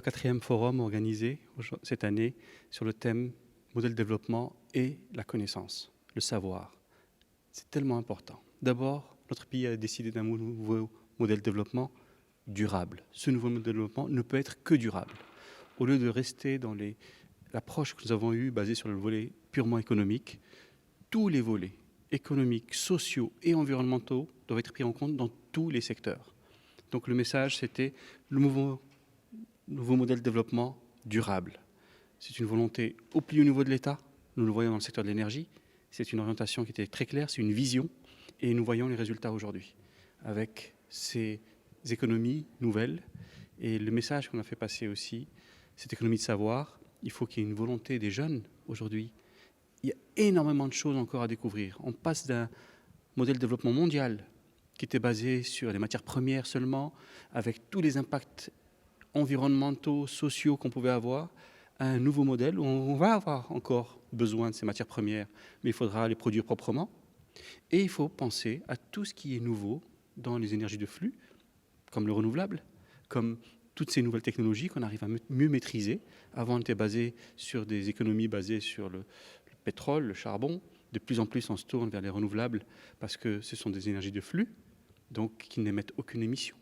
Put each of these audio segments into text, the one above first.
quatrième forum organisé cette année sur le thème modèle de développement et la connaissance, le savoir. C'est tellement important. D'abord, notre pays a décidé d'un nouveau modèle de développement durable. Ce nouveau modèle de développement ne peut être que durable. Au lieu de rester dans l'approche que nous avons eue basée sur le volet purement économique, tous les volets économiques, sociaux et environnementaux doivent être pris en compte dans tous les secteurs. Donc le message, c'était le nouveau modèle de développement durable. C'est une volonté au plus haut niveau de l'État. Nous le voyons dans le secteur de l'énergie. C'est une orientation qui était très claire, c'est une vision. Et nous voyons les résultats aujourd'hui avec ces économies nouvelles. Et le message qu'on a fait passer aussi, cette économie de savoir, il faut qu'il y ait une volonté des jeunes aujourd'hui. Il y a énormément de choses encore à découvrir. On passe d'un modèle de développement mondial qui était basé sur les matières premières seulement, avec tous les impacts environnementaux, sociaux qu'on pouvait avoir, à un nouveau modèle où on va avoir encore besoin de ces matières premières, mais il faudra les produire proprement. Et il faut penser à tout ce qui est nouveau dans les énergies de flux, comme le renouvelable, comme toutes ces nouvelles technologies qu'on arrive à mieux maîtriser. Avant, on était basé sur des économies basées sur le pétrole, le charbon. De plus en plus, on se tourne vers les renouvelables parce que ce sont des énergies de flux, donc qui n'émettent aucune émission,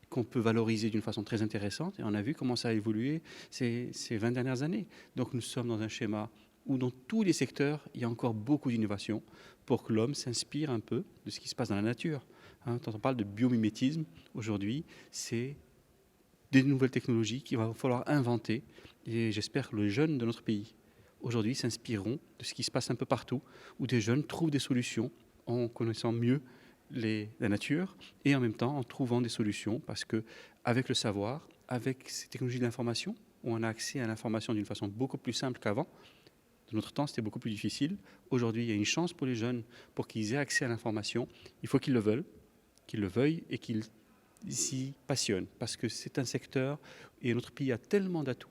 qu'on peut valoriser d'une façon très intéressante. Et on a vu comment ça a évolué ces 20 dernières années. Donc nous sommes dans un schéma où dans tous les secteurs, il y a encore beaucoup d'innovation pour que l'homme s'inspire un peu de ce qui se passe dans la nature. Quand on parle de biomimétisme, aujourd'hui, c'est des nouvelles technologies qu'il va falloir inventer. Et j'espère que les jeunes de notre pays, aujourd'hui, s'inspireront de ce qui se passe un peu partout, où des jeunes trouvent des solutions en connaissant mieux la nature et en même temps en trouvant des solutions, parce qu'avec le savoir, avec ces technologies d'information, où on a accès à l'information d'une façon beaucoup plus simple qu'avant. De notre temps, c'était beaucoup plus difficile. Aujourd'hui, il y a une chance pour les jeunes pour qu'ils aient accès à l'information. Il faut qu'ils le veuillent et qu'ils s'y passionnent, parce que c'est un secteur et notre pays a tellement d'atouts.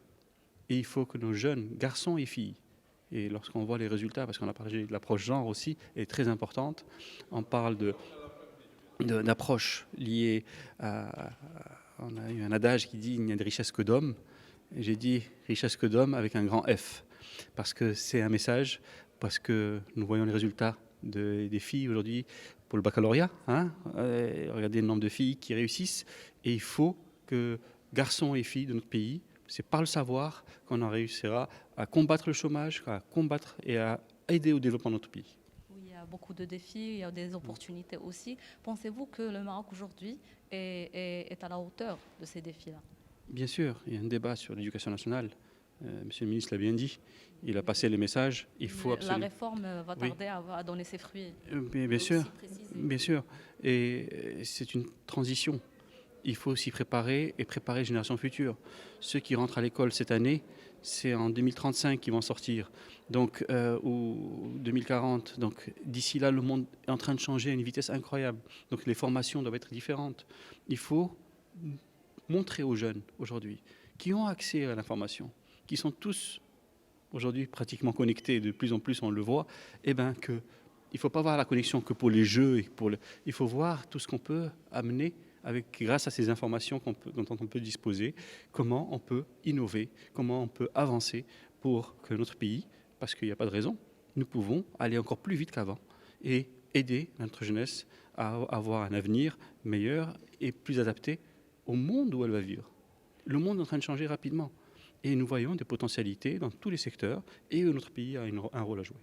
Et il faut que nos jeunes, garçons et filles, et lorsqu'on voit les résultats, parce qu'on a parlé de l'approche genre aussi, est très importante, on parle d'approche liée à... On a eu un adage qui dit « il n'y a de richesse que d'hommes ». J'ai dit « richesse que d'hommes » avec un grand F, parce que c'est un message, parce que nous voyons les résultats des filles aujourd'hui pour le baccalauréat. Regardez le nombre de filles qui réussissent. Et il faut que garçons et filles de notre pays, c'est par le savoir qu'on en réussira à combattre le chômage, à combattre et à aider au développement de notre pays. Il y a beaucoup de défis, il y a des opportunités aussi. Pensez-vous que le Maroc aujourd'hui est à la hauteur de ces défis-là? Bien sûr, il y a un débat sur l'éducation nationale. Monsieur le ministre l'a bien dit, il a passé les messages. Il faut absolument... La réforme va tarder à donner ses fruits. Bien sûr. Et c'est une transition. Il faut s'y préparer et préparer les générations futures. Ceux qui rentrent à l'école cette année, c'est en 2035 qu'ils vont sortir, donc, ou 2040. Donc d'ici là, le monde est en train de changer à une vitesse incroyable. Donc les formations doivent être différentes. Il faut montrer aux jeunes aujourd'hui qui ont accès à l'information, qui sont tous aujourd'hui pratiquement connectés, de plus en plus on le voit, qu'il ne faut pas voir la connexion que pour les jeux. Il faut voir tout ce qu'on peut amener grâce à ces informations dont on peut disposer, comment on peut innover, comment on peut avancer pour que notre pays, parce qu'il n'y a pas de raison, nous pouvons aller encore plus vite qu'avant et aider notre jeunesse à avoir un avenir meilleur et plus adapté au monde où elle va vivre. Le monde est en train de changer rapidement et nous voyons des potentialités dans tous les secteurs et notre pays a un rôle à jouer.